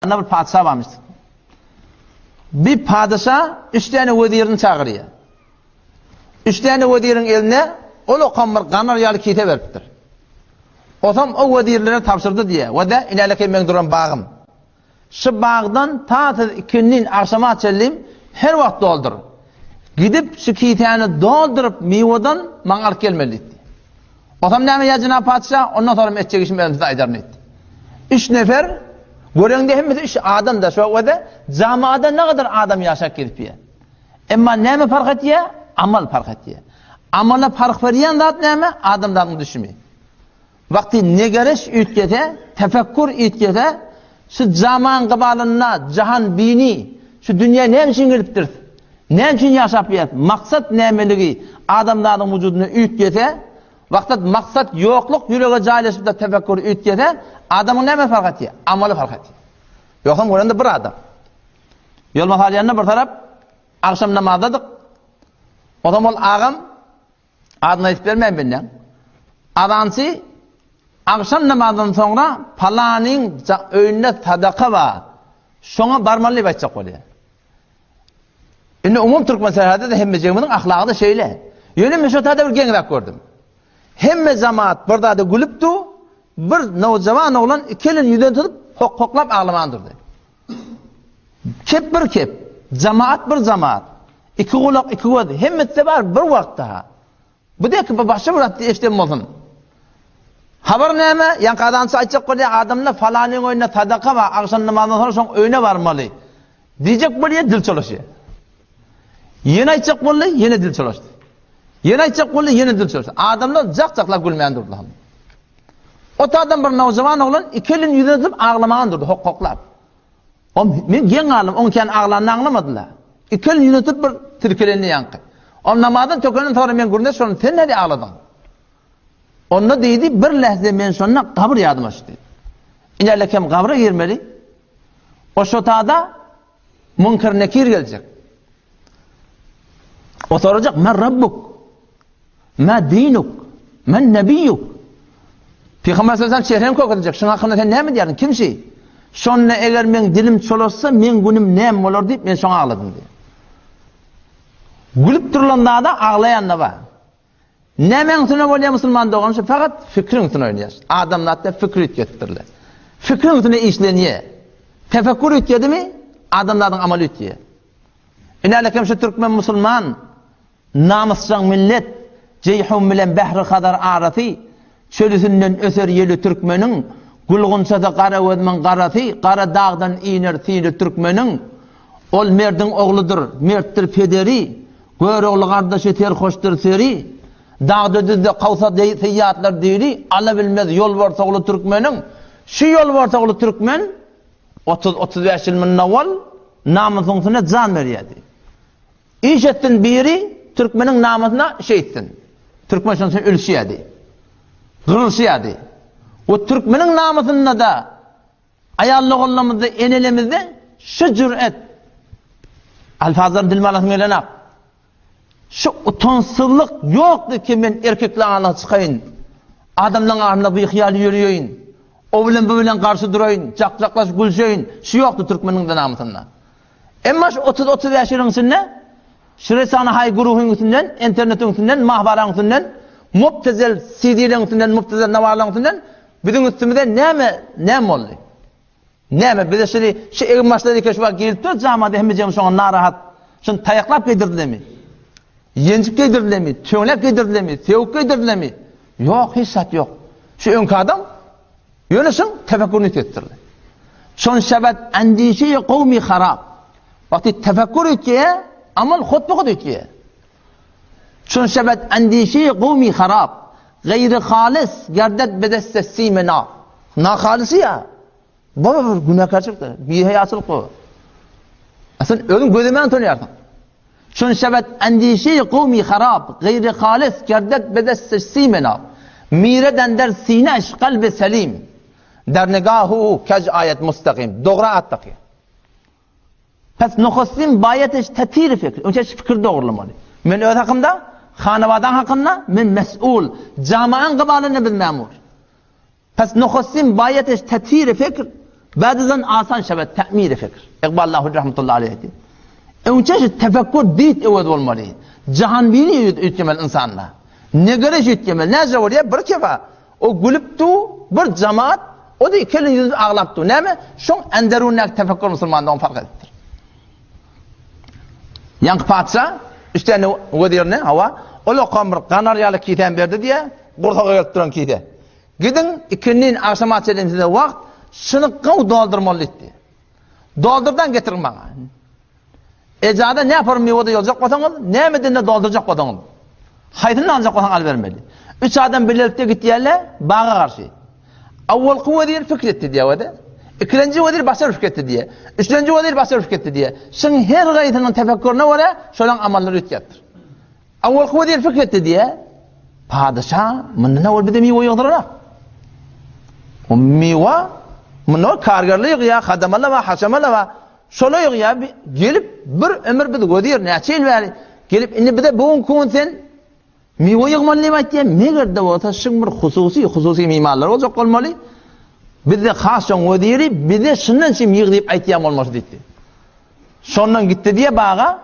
bir padişah varmış. Bir padişah 3 tane vezirini çağırıyor. 3 tane vezirin eline o kamır kanar yalı kite veriptir. Otam o vezirlere tapşırdı diye. Ve de ilerleke men duran bağım. Şu bağdan ta ikinin akşama çellim her vakt doldur. Gidip şu kiteni doldurup mivodan mangar gelmeli. Otam näme ya Cenab padişah ondan sonra etçek işim elimizde aydarını etti. 3 nefer görende hemmesi 3 adam da şu ve camiada ne kadar adam yaşak gelip ya. Ama näme fark etiyor? Amal fark etiyor. Amala fark veren zat näme? Adamların düşümü. Vakti negereş ütkete, tefekkür ütkete, şu zaman kıbalına, cahan bini, şu dünya ne için geliptir? Ne için yaşap yet? Maksat nämeligi adamların vücuduna ütkete, vaktat maksat yokluk yüreğe cayleşip de tefekkür ütkete, adamın näme fark etiyor? Amalı fark etiyor. Yoksa görende bir adam. Yol mahalyanına bir taraf, akşam namazdadık. O zaman ağam, adına hiç vermeyin benden. Adamsı, akşam namazdan sonra palanin önüne sadaka var. Şuna barmalı başlayacak oluyor. Şimdi umum Türk meselelerde de hemmeceminin ahlakı da şöyle. Yönüm şu tadı bir genrak gördüm. Hemme cemaat burada da gülüptü. Bir nocavan oğlan ikilin yüzden tutup hoklap ağlamandır. Kep bir kep. Cemaat bir cemaat. İki kulak iki kulak. Hemmetse var bir vakit daha. Bu da ki başka bir vakti işlem olsun. Haber näme? Yan kadansı açık koyuyor adamla falanın oyuna sadaka var. Akşam namazdan sonra son öğüne varmalı. Diyecek buraya dil çalışıyor. Yine açık koyuyor yine dil çalıştı. Yine açık koyuyor yine dil çalıştı. Adamlar cak gülmeyen durdular. O adam bir nocavan oğlan ikilin yüzüne tutup ağlamayan durdu. Hoklap. Men gen ağlam. Onun kendi ağlanını ağlamadılar. İkilin yüzüne tutup bir tirkelenini yankı. O namazdan tökenin sonra men göründe sonra sen ne diye ağladın? Onda deydi bir lehze men sonra kabr yadım açtı. İlerlekem kabra girmeli. O şotada munkar nekir gelecek. O soracak men rabbuk? Ma dinuk? Men nebiyyuk? Peygamber sallallahu aleyhi ve sellem şehrini kokatacak. Şunun hakkında sen ne mi diyordun? Kimsi? Sonra eğer men dilim çolursa men günüm nem olur deyip men sonra ağladım diye. Gülüp durulanda da ağlayan da var. Nemen tüne oluyor Müslüman doğan şey fakat fikrin tüne oynuyor. Adamlar da fikri ütkettirler. Fikrin tüne işleniyor. Tefekkür ütkedi mi? Adamların ameli ütküyor. İnalekem şu Türkmen Müslüman namuscan millet ceyhum bilen behri kadar arafi çölüsünden öser yeli Türkmenin gulgunsa da kara vedmen karafi kara dağdan iner tiyli Türkmenin ol merdin oğludur merttir federi gör oğlu kardeşi ter hoştur seri dağda düzde kavsa seyyatlar deyli ala bilmez yol varsa oğlu Türkmenin şu yol varsa oğlu Türkmen 30-35 yıl mınnaval namusun sana can veriyedi. İş ettin biri Türkmenin namusuna şey ettin. Türkmen sana ölüşüyedi. Kırılışıyedi. O Türkmenin namusunda da ayarlı oğullamızda enelemizde şu cüret alfazların dilmalasını öğrenek. Şu utansızlık yoktu ki ben erkekle ağına çıkayım. Adamların ağına bir hıyali yürüyeyim. O bilen bu bilen karşı durayım. Caklaş gülşeyim. Şu yoktu Türkmenin de namusunda. Ama şu 30-35 yılın içinde Şiresana hay guruhun içinden, internetin içinden, mahbaran içinden, mubtezel CD'lerin içinden, mubtezel navarların içinden bizim üstümüzde näme oldu? Näme? Bize şu egin başladı ki şu var gelip dur camada hemmecem sonra narahat. Şunu tayaklap giydirdiler mi? Yencik giydirdiler mi? Tönlek giydirdiler mi? Tevuk giydirdiler mi? Yok, hiç sat yok. Şu önkü adam yönüsün tefekkürünü ettirdi. Son sebep endişe-i kavmi harab. Vakti tefekkür etkiye amal hutbuk etkiye. Son sebep endişe-i kavmi harab. Gayri halis gerdet bedeste simena. Na halisi ya. Baba bir günah çıktı. Bir hayatılık bu. Aslında ölüm gözümen tanıyardın. Şun sebep endişe-i kavmi harab. Gayri halis gerdet bedeste simena. Mireden der sineş kalbi selim. Der negahu kej ayet mustakim. Doğru attaki. Pes nukhussim bayeteş tetir fikir. Önce fikir doğrulamalı. Men öz hakkında, hanavadan hakkında men mes'ul. Camian kıbalını biz memur. Pes nukhussim bayeteş tetir fikir. Bazıdan asan şebet ta'mir fikr. İkballahu rahmetullahi aleyhi. Önce tefekkür dit evet olmalı. Cahan bini yutkemal insanla. Ne göre yutkemal? Ne zaman ya bir kefa o gülüp tu bir cemaat o da ikili yüz ağlap tu. Ne mi? Şun enderunnak tefekkür Müslümandan fark ettir. Yank patsa işte ne vedirne hava o lokamır kanaryalı kiten verdi diye kurtağa gelttiren kite. Gidin ikinin akşam açılımızda vakt şunu kav doldurmalı etti. Doldurdan getirin bana. Ecada ne yaparım meyvede yolacak kotanız, ne medinde dolduracak kotanız. Haydını alacak kotan al vermeli. 3 adam birlikte gitti yerle bağa karşı. Avval kuvvedir fikretti diye vade. İkinci vedir başarı fikretti diye. Üçüncü vedir başarı fikretti diye. Şimdi her gayetinin tefekkürüne var ya, şöyle amalları yetkiyattır. Avval kuvvedir fikretti diye, padişah, mınına var bir de meyve yoldurar. O meyve, mınına kargarlı yok ya, kadamalı var, haşamalı var. Şöyle yok ya, gelip bir ömür bir de gödür, ne açayım var. Gelip, indi bir de bugün konsen, meyve yığmanlı diye, meğerde olsa, şimdi bir hususi mimarlar olacak olmalı. Bir de khasyon gödürü, bir de şundan şimdi yığdayıp aytiyam olması dedi. Sondan gitti diye bağa,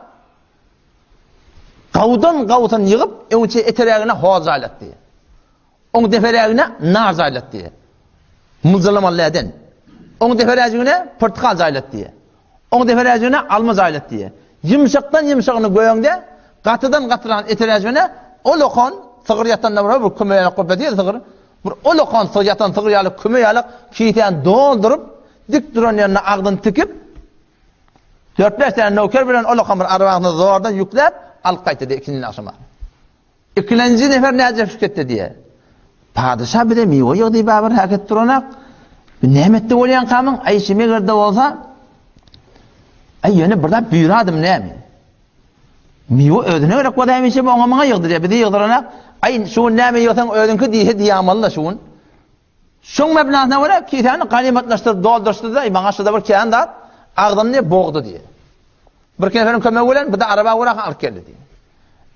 Qavdan yığıp, önce etereğine hoz aylat diye. Onun defereğine naz aylat diye. Muzalamallardan. Onun defereğine portakal aylat diye. Onun defereğine almaz aylat diye. Yumuşaktan yumuşağını göğünde, qatıdan qatıran etereğine o lokon, sığır yatandan var, bu kümeyalık kopya diye sığır. O lokon sığır yatan sığır yalık, kümeyalık kiyten doldurup, dik duran yerine ağdın tıkıp, 4-5 tane nöker bilen o lokamır arvağını zordan yüklep, al qaytı diye ikinci akşama. İkinci nefer nece fikretti diye. Padişah bir de meyve yok diye babır hareket duranak. Nemette olayan kamın ayşime girdi olsa ay yönü burada büyüradım ne mi? Meyve ödüne göre kodayım işe bu ona yığdı diye bir de yığdıranak. Ay şun neme yoksan ödünkü diye amalı şun. Şun meblasına göre ki tane kalimatlaştırıp dolduruştu da bana şurada bir kehan da ağdım ne boğdu diye. Bir neferin kömeği olan bir de araba olarak alıp geldi diye.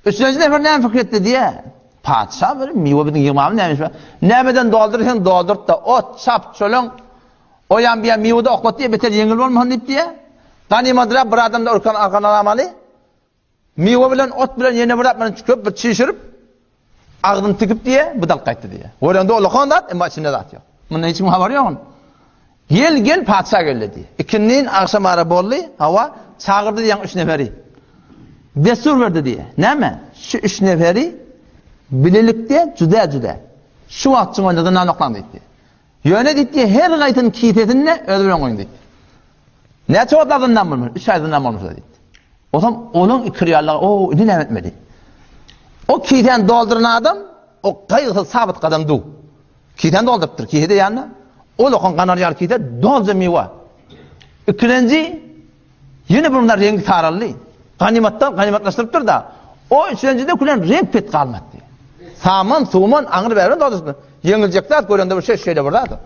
Üçüncü nefer ne fikretti diye. Padişah böyle meyve bir yığmam neymiş be. Nemeden doldurursan doldurt da o çap çölün o yan bir yan meyvede okut diye beter yengil olmahan deyip diye. Ganimadra bir adam da arkan alamalı. Meyve bilen ot bilen yeni bırakmanın çıkıp bir çişirip ağzını tıkıp diye bu dal kayıttı diye. Oranda o lokan da ama içinde de atıyor. Bunun hiç haberi yok. Gel padişah geldi diye. İkinin akşam araba oldu hava çağırdı diyen 3 neferi. Destur verdi diye. Ne mi? Şu 3 neferi bililikte cüda. Şu vaktin oynadığından noklandı diye. Yöne diye her gaytın kiyfetinle öldürülen oyun diye. Ne çoğutladığından bulmuş? 3 aydından bulmuş diye. O zaman onun ikriyarlığı o dinlem etmedi. O kiyten dolduran adam o kaygısı sabit kadamdu. Kiyten dolduruptur. Kiyte yanına. O lokon kanaryalı kiyte dolca meyve. İkinci yine bunlar rengi tarallı. Ganimatlaştırıptır da o üçüncüde kulen renk pet kalmadı. Saman, suman, ağır verin doldursun. Yenilecekler görende bir şeyle buradadır.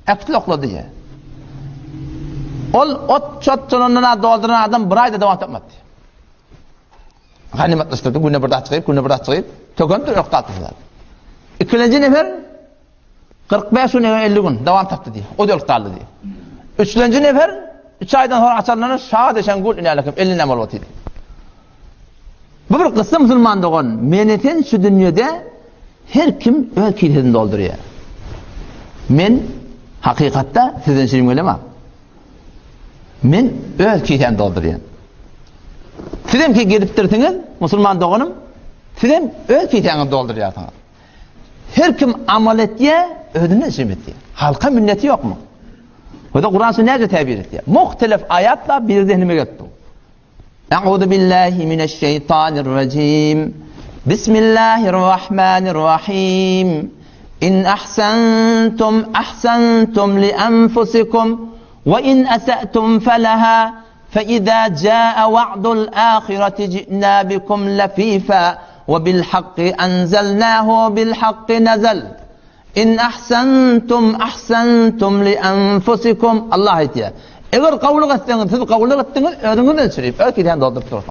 Ektil okladı ya. Ot çatçınına dolduran adam bir ayda devam etmedi. Ganimatlaştırdı. Günne burada çıkıp, tökündür yok tatlılar. İkinci nefer 45 gün 50 gün devam taptı diye. O da yok kaldı diye. Üçüncü nefer 3 aydan sonra açarlarına şaha deşen gül inelekim 50 nemel otuydu. Bu bir kısa Müslüman doğan menetin şu dünyada her kim öl kilidini dolduruyor. Men hakikatte sizin şeyim öyle mi? Men öl kilidini dolduruyorum. Sizin ki gelip dirsiniz Müslüman doğanım sizin öl kilidini dolduruyorsunuz. Her kim amal ettiye ödünü zimmetliye. Halka minneti yok mu? Bu da Kur'an sünnete tabir etti. Muhtelif ayatla bir zihnime gitti. Euzu billahi mineşşeytanirracim. Bismillahirrahmanirrahim. İn ahsantum li enfusikum ve in asa'tum felaha fe iza caa va'dul ahireti ci'na bikum lafifa ve bil hakki enzelnahu bil hakki nazal. İn ahsantum li enfusikum Allah ayetiyor. Eğer kavlu etseniz, siz kavlu etseniz ödünüzden sürüp, öykiden doldurup durun.